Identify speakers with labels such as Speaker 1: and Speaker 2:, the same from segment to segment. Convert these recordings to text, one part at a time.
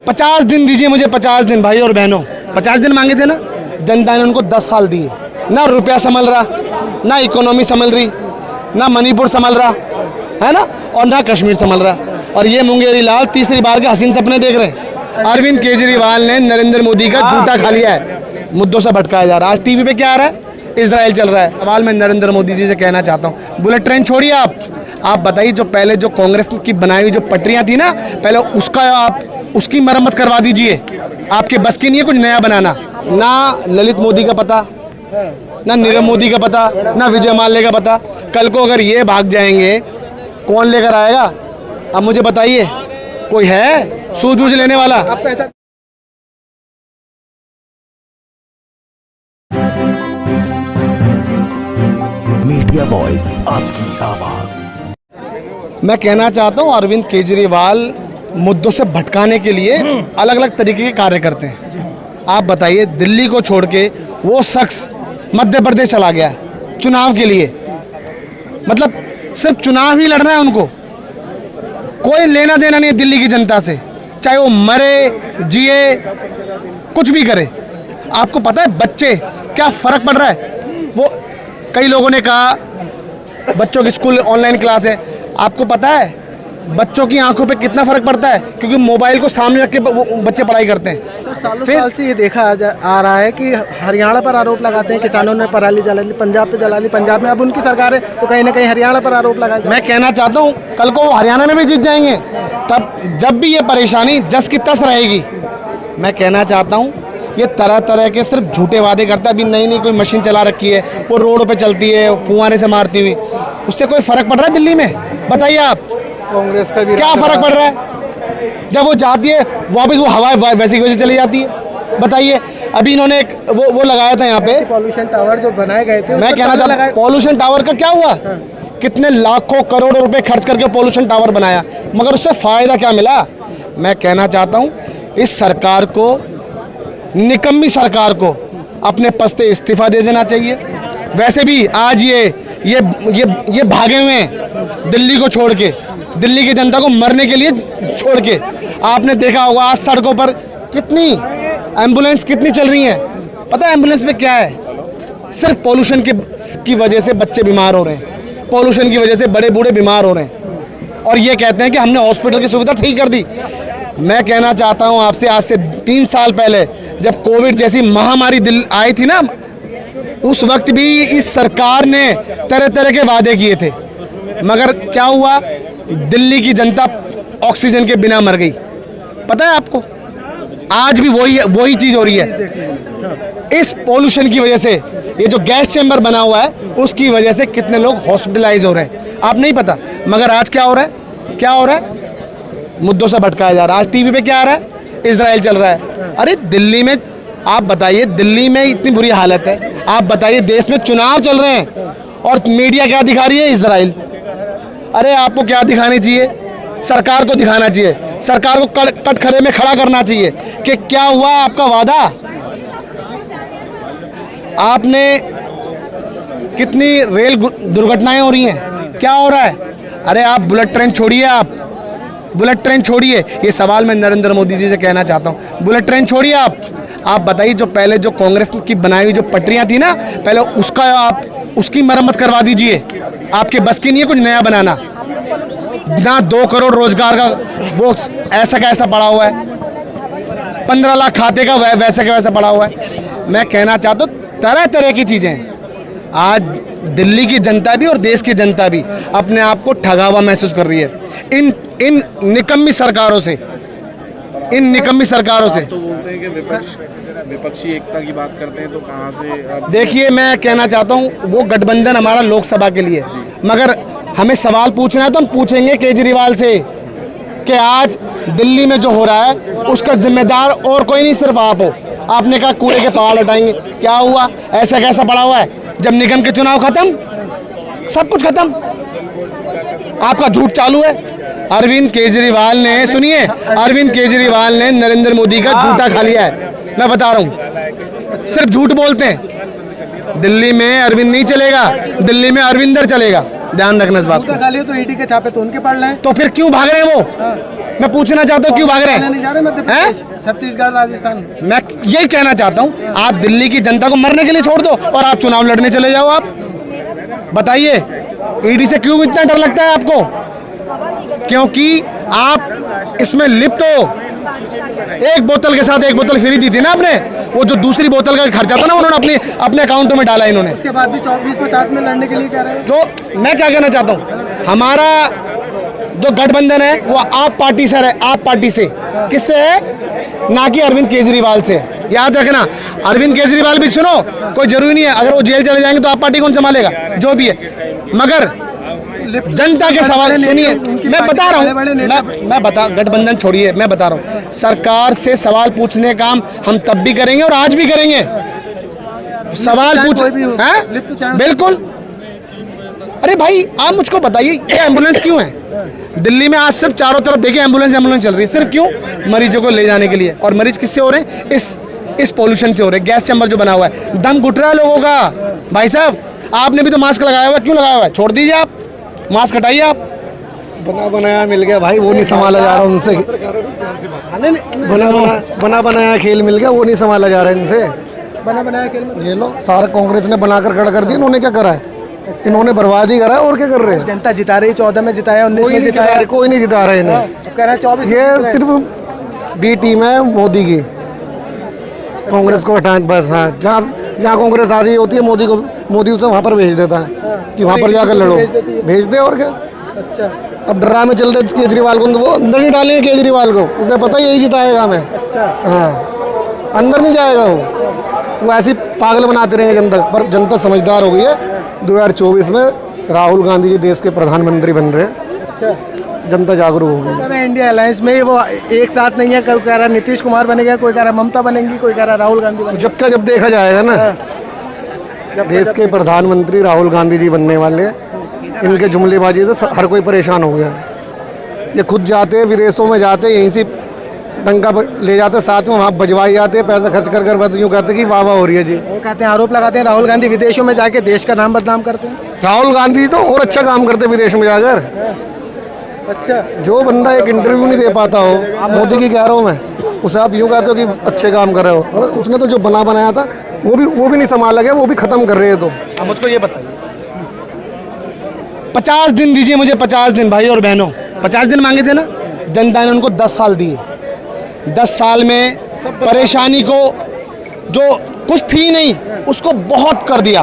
Speaker 1: 50 दिन दीजिए मुझे, 50 दिन भाई और बहनों, 50 दिन मांगे थे ना, जनता ने उनको 10 साल दिए। ना रुपया संभल रहा, ना इकोनॉमी संभल रही, ना मणिपुर संभल रहा है ना, और ना कश्मीर संभल रहा। और ये मुंगेरी लाल तीसरी बार के हसीन सपने देख रहे हैं। अरविंद केजरीवाल ने नरेंद्र मोदी का जूता खा लिया है, मुद्दों से भटकाया जा रहा है। आज टीवी पे क्या आ रहा है, इजराइल चल रहा है। सवाल मैं नरेंद्र मोदी जी से कहना चाहता हूँ, बुलेट ट्रेन छोड़िए आप बताइए, जो पहले जो कांग्रेस की बनाई हुई जो पटरियाँ थी ना, पहले उसका आप उसकी मरम्मत करवा दीजिए। आपके बस की नहीं है कुछ नया बनाना। ना ललित मोदी का पता, ना नीरव मोदी का पता, ना विजय माल्या का पता। कल को अगर ये भाग जाएंगे कौन लेकर आएगा? अब मुझे बताइए, कोई है सूझबूझ लेने वाला?
Speaker 2: मीडिया वॉइस, आपकी आवाज।
Speaker 1: मैं कहना चाहता हूँ अरविंद केजरीवाल मुद्दों से भटकाने के लिए अलग अलग तरीके के कार्य करते हैं। आप बताइए, दिल्ली को छोड़ के वो शख्स मध्य प्रदेश चला गया चुनाव के लिए, मतलब सिर्फ चुनाव ही लड़ना है उनको, कोई लेना देना नहीं है दिल्ली की जनता से, चाहे वो मरे जिए कुछ भी करे। आपको पता है बच्चे क्या फ़र्क पड़ रहा है? वो कई लोगों ने कहा बच्चों की स्कूल ऑनलाइन क्लास है, आपको पता है बच्चों की आंखों पे कितना फर्क पड़ता है? क्योंकि मोबाइल को सामने रख के बच्चे पढ़ाई करते हैं।
Speaker 3: सर, सालों साल से ये देखा आ रहा है कि हरियाणा पर आरोप लगाते हैं किसानों ने पराली जला ली, पंजाब पे जला ली, पंजाब में अब उनकी सरकार है तो कहीं ना कहीं हरियाणा पर आरोप लगाए।
Speaker 1: मैं कहना चाहता हूँ कल को वो हरियाणा में भी जीत जाएंगे, तब जब भी ये परेशानी जस की तस रहेगी। मैं कहना चाहता हूँ ये तरह तरह के सिर्फ झूठे वादे करता है। अभी नई नई कोई मशीन चला रखी है, वो रोड पे चलती है फुहारे से मारती हुई, उससे कोई फर्क पड़ रहा है दिल्ली में? बताइए आप,
Speaker 3: कांग्रेस का भी
Speaker 1: क्या फर्क पड़ रहा है? जब वो जाती है वापस वो हवा वैसी वैसी चली जाती है। बताइए, अभी इन्होंने एक वो लगाया था यहाँ पे
Speaker 3: पॉल्यूशन टावर जो बनाए गए थे,
Speaker 1: मैं कहना चाहता हूँ पॉल्यूशन टावर का क्या हुआ? कितने लाखों करोड़ों रुपए खर्च करके पॉल्यूशन टावर बनाया, मगर उससे फायदा क्या मिला? मैं कहना चाहता हूँ इस सरकार को, निकम्मी सरकार को अपने पद से इस्तीफा दे देना चाहिए। वैसे भी आज ये भागे हुए हैं दिल्ली को छोड़ के, दिल्ली की जनता को मरने के लिए छोड़ के। आपने देखा होगा आज सड़कों पर कितनी एम्बुलेंस कितनी चल रही हैं। पता है एम्बुलेंस में क्या है? सिर्फ पॉल्यूशन की वजह से बच्चे बीमार हो रहे हैं, पॉल्यूशन की वजह से बड़े बूढ़े बीमार हो रहे हैं, और ये कहते हैं कि हमने हॉस्पिटल की सुविधा ठीक कर दी। मैं कहना चाहता हूँ आपसे, आज से 3 साल पहले जब कोविड जैसी महामारी आई थी ना, उस वक्त भी इस सरकार ने तरह तरह के वादे किए थे, मगर क्या हुआ? दिल्ली की जनता ऑक्सीजन के बिना मर गई। पता है आपको? आज भी वही चीज हो रही है। इस पॉल्यूशन की वजह से, ये जो गैस चैम्बर बना हुआ है उसकी वजह से कितने लोग हॉस्पिटलाइज हो रहे हैं, आप नहीं पता। मगर आज क्या हो रहा है? क्या हो रहा है? मुद्दों से भटकाया जा रहा है। आज टीवी पे क्या आ रहा है? इजराइल चल रहा है। अरे दिल्ली में, आप बताइए, दिल्ली में इतनी बुरी हालत है, आप बताइए देश में चुनाव चल रहे हैं और मीडिया क्या दिखा रही है? इजराइल। अरे आपको क्या दिखानी चाहिए? सरकार को दिखाना चाहिए, सरकार को कटघरे में खड़ा करना चाहिए कि क्या हुआ आपका वादा। आपने कितनी रेल दुर्घटनाएं हो रही हैं, क्या हो रहा है? अरे आप बुलेट ट्रेन छोड़िए, आप बुलेट ट्रेन छोड़िए। ये सवाल मैं नरेंद्र मोदी जी से कहना चाहता हूँ, बुलेट ट्रेन छोड़िए आप बताइए, जो पहले जो कांग्रेस की बनाई हुई जो पटरियाँ थी ना, पहले उसका आप उसकी मरम्मत करवा दीजिए। आपके बस की नहीं है कुछ नया बनाना। ना 2 करोड़ रोजगार का वो ऐसा का ऐसा पड़ा हुआ है, 15 लाख खाते का वैसा का वैसा पड़ा हुआ है। मैं कहना चाहता हूँ तरह तरह की चीज़ें। आज दिल्ली की जनता भी और देश की जनता भी अपने आप को ठगा हुआ महसूस कर रही है इन निकम्मी सरकारों से, इन निकम्मी सरकारों से।
Speaker 4: तो बोलते हैं कि विपक्षी एकता की बात करते हैं, तो कहाँ से?
Speaker 1: देखिए, मैं कहना चाहता हूँ वो गठबंधन हमारा लोकसभा के लिए, मगर हमें सवाल पूछना है तो हम पूछेंगे केजरीवाल से कि आज दिल्ली में जो हो रहा है उसका जिम्मेदार और कोई नहीं, सिर्फ आप हो। आपने कहा कूड़े के पहाड़ हटाएंगे, क्या हुआ? ऐसा कैसा पड़ा हुआ है? जब निगम के चुनाव खत्म, सब कुछ खत्म, आपका झूठ चालू है। अरविंद केजरीवाल ने, सुनिए, अरविंद केजरीवाल ने नरेंद्र मोदी का जूता खा लिया है। मैं बता रहा हूँ, सिर्फ झूठ बोलते हैं। दिल्ली में अरविंद नहीं चलेगा, दिल्ली में अरविंदर चलेगा, ध्यान रखना इस बात को।
Speaker 3: तो ईडी के छापे तो उनके पड़ रहे हैं,
Speaker 1: तो फिर क्यों भाग रहे हैं वो? मैं पूछना चाहता हूँ क्यों भाग रहे
Speaker 3: नहीं जा रहे मध्य
Speaker 1: हैं?
Speaker 3: प्रदेश, छत्तीसगढ़, राजस्थान।
Speaker 1: मैं यही कहना चाहता हूँ, आप दिल्ली की जनता को मरने के लिए छोड़ दो और आप चुनाव लड़ने चले जाओ। आप बताइए ईडी से क्यों इतना डर लगता है आपको? क्योंकि आप इसमें लिप्त हो। एक बोतल के साथ एक बोतल फ्री दी थी ना आपने, वो जो दूसरी बोतल का खर्चा था ना उन्होंने अपने अकाउंटों में डाला इन्होंने।
Speaker 3: उसके बाद भी 24 में साथ में लड़ने के लिए कह रहे हैं।
Speaker 1: तो मैं क्या कहना चाहता हूँ, हमारा जो गठबंधन है वो आप पार्टी से है, आप पार्टी से किससे है? ना कि अरविंद केजरीवाल से। याद रखना, अरविंद केजरीवाल भी सुनो, कोई जरूरी नहीं है, अगर वो जेल चले जाएंगे तो आप पार्टी कौन संभालेगा? जो भी है, मगर जनता के सवाल सुनिए। मैं बता रहा हूँ, मैं बता, गठबंधन छोड़िए, मैं बता रहा हूँ, सरकार से सवाल पूछने का काम हम तब भी करेंगे और आज भी करेंगे। सवाल पूछ हैं? बिल्कुल। अरे भाई आप मुझको बताइए, ये एम्बुलेंस क्यों है दिल्ली में? आज सिर्फ चारों तरफ देखिए एम्बुलेंस चल रही है, सिर्फ क्यों? मरीजों को ले जाने के लिए। और मरीज किससे हो रहे हैं? इस पोल्यूशन से हो रहे हैं। गैस चैम्बर जो बना हुआ है, दम घुट रहा है लोगों का। भाई साहब आपने भी तो मास्क लगाया हुआ है, क्यों लगाया हुआ है? छोड़ दीजिए, आप मास्क हटाइए। आप
Speaker 3: बना बनाया मिल गया भाई, वो नहीं संभाला जा रहा उनसे। बना बनाया खेल मिल गया, वो नहीं संभाला जा रहा है इनसे। बना बनाया खेल ये लो, सारा कांग्रेस ने बनाकर खड़ा कर दिया। इन्होंने क्या करा है? इन्होंने बर्बाद ही करा है, और क्या कर रहे हैं? जनता जिता रही, 14 में जिताया, 19 में जिताया, कोई नहीं जिता रहा है इन्हें। ये सिर्फ बी टीम है मोदी की, कांग्रेस को हटाए बस। हाँ, जहाँ कांग्रेस आ रही होती है मोदी उसे वहाँ पर भेज देता है कि वहाँ पर जाकर लड़ो, भेज दे। और क्या? अच्छा, अब ड्रामे चल रहे केजरीवाल को, वो अंदर नहीं डालेंगे केजरीवाल को, उसे पता यही जिताएगा मैं। अच्छा, हाँ, अंदर नहीं जाएगा वो ऐसे पागल बनाते रहेंगे जनता। पर जनता समझदार हो गई है। 2024 में राहुल गांधी जी देश के प्रधानमंत्री बन रहे हैं। अच्छा, जनता जागरूक हो गई। इंडिया अलायंस में वो एक साथ नहीं है, कोई कह रहा नीतीश कुमार बनेगा, कोई कह रहा ममता बनेगी, कोई कह रहा राहुल गांधी बनेगा। जब देखा जाएगा ना, देश के प्रधानमंत्री राहुल गांधी जी बनने वाले। इनके जुमलेबाजी से हर कोई परेशान हो गया। ये खुद जाते, विदेशों में जाते, यहीं से डंका ले जाते, साथ में वहाँ बजवाई जाते, पैसा खर्च कर बस यूँ कहते कि वाह वाह हो रही है जी। वो कहते हैं, आरोप लगाते हैं राहुल गांधी विदेशों में जाके देश का नाम बदनाम करते हैं। राहुल गांधी तो और अच्छा काम करते विदेश में जाकर। अच्छा, जो बंदा एक इंटरव्यू नहीं दे पाता हो, मोदी की कह रहा हूँ मैं, उसे आप यूँ कहते हो कि अच्छे काम कर रहे हो। उसने तो जो बनाया था वो भी नहीं संभाला गया, वो भी खत्म कर रहे हैं। तो अब मुझको ये बताइए, 50 दिन दीजिए मुझे, 50 दिन भाई और बहनों, 50 दिन मांगे थे ना, जनता ने उनको 10 साल दिए। 10 साल में परेशानी को जो कुछ थी नहीं उसको बहुत कर दिया।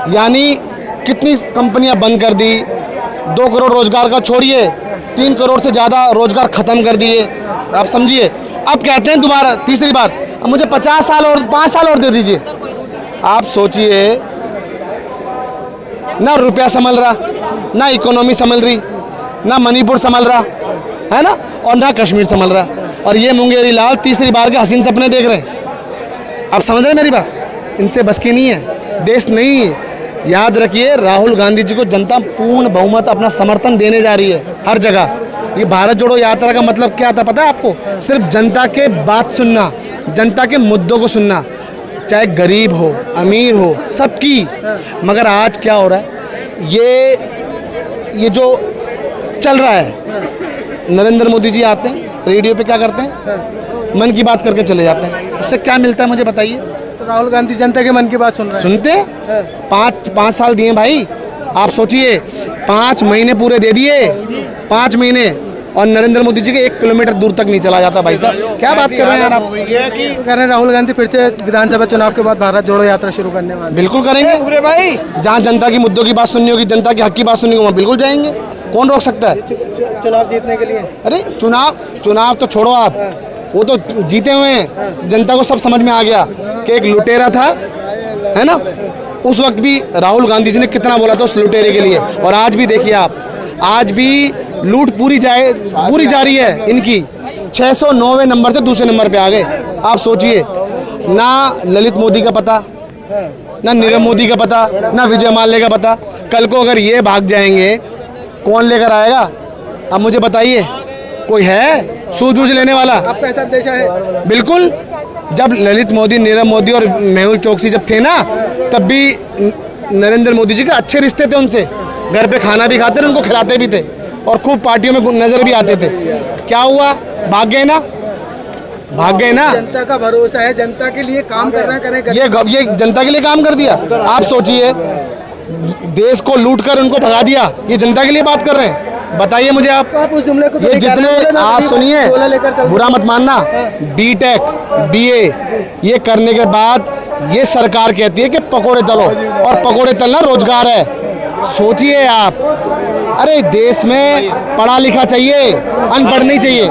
Speaker 3: यानी कितनी कंपनियां बंद कर दी, 2 करोड़ रोजगार का छोड़िए, 3 करोड़ से ज़्यादा रोजगार ख़त्म कर दिए। आप समझिए, अब कहते हैं दोबारा तीसरी बार अब मुझे 50 साल और 5 साल और दे दीजिए। आप सोचिए, ना रुपया संभल रहा, ना इकोनॉमी संभल रही, ना मणिपुर संभल रहा है ना, और ना कश्मीर संभल रहा। और ये मुंगेरी लाल तीसरी बार के हसीन सपने देख रहे हैं। आप समझ रहे हैं मेरी बात? इनसे बस की नहीं है, देश नहीं। याद रखिए, राहुल गांधी जी को जनता पूर्ण बहुमत अपना समर्थन देने जा रही है हर जगह। ये भारत जोड़ो यात्रा का मतलब क्या था पता है आपको? सिर्फ जनता के बात सुनना, जनता के मुद्दों को सुनना, चाहे गरीब हो अमीर हो सबकी। मगर आज क्या हो रहा है, ये जो चल रहा है, नरेंद्र मोदी जी आते हैं रेडियो पे, क्या करते हैं, मन की बात करके चले जाते हैं। उससे क्या मिलता है मुझे बताइए? तो राहुल गांधी जनता के मन की बात सुन रहे हैं। सुनते 5 साल दिए भाई। आप सोचिए, 5 महीने पूरे दे दिए, 5 महीने, और नरेंद्र मोदी जी के 1 किलोमीटर दूर तक नहीं चला जाता। भाई साहब क्या बात कर रहे हैं यार आप? कह रहे हैं राहुल गांधी फिर से विधानसभा चुनाव के बाद भारत जोड़ो यात्रा शुरू करने वाले। बिल्कुल करेंगे भाई, जहाँ जनता की मुद्दों की बात सुननी होगी, जनता के हक की बात सुननी होगी, वहाँ बिल्कुल जाएंगे। कौन रोक सकता है? चुनाव जीतने के लिए? अरे चुनाव तो छोड़ो आप, वो तो जीते हुए हैं। जनता को सब समझ में आ गया कि एक लुटेरा था, है ना। उस वक्त भी राहुल गांधी जी ने कितना बोला था उस लुटेरे के लिए। और आज भी देखिए आप, आज भी लूट पूरी जा रही है इनकी। 609वें नंबर से दूसरे नंबर पे आ गए। आप सोचिए, ना ललित मोदी का पता, ना नीरव मोदी का पता, ना विजय माल्या का पता। कल को अगर ये भाग जाएंगे, कौन लेकर आएगा? अब मुझे बताइए, कोई है सूझबूझ लेने वाला? आपका ऐसा देश है? बिल्कुल। जब ललित मोदी, नीरव मोदी और मेहुल चोकसी जब थे ना, तब भी नरेंद्र मोदी जी के अच्छे रिश्ते थे उनसे। घर पे खाना भी खाते थे, उनको खिलाते भी थे।
Speaker 1: और खूब पार्टियों में नजर भी आते थे। क्या हुआ? भाग गए ना, भाग गए ना।
Speaker 5: जनता का भरोसा है, जनता के लिए काम करना करें।
Speaker 1: ये जनता के लिए काम कर दिया। आप सोचिए, देश को लूट कर उनको भगा दिया, ये जनता के लिए बात कर रहे हैं? बताइए मुझे आप।
Speaker 5: आप उस जुमले को तो
Speaker 1: ये
Speaker 5: नहीं कहते,
Speaker 1: जितने आप सुनिए,
Speaker 5: गोला लेकर चल
Speaker 1: बुरा मत मानना, बीटेक बीए ये करने के बाद ये सरकार कहती है कि पकोड़े तलो, और पकोड़े तलना रोजगार है। सोचिए आप, अरे देश में पढ़ा लिखा चाहिए, अनपढ़ नहीं चाहिए।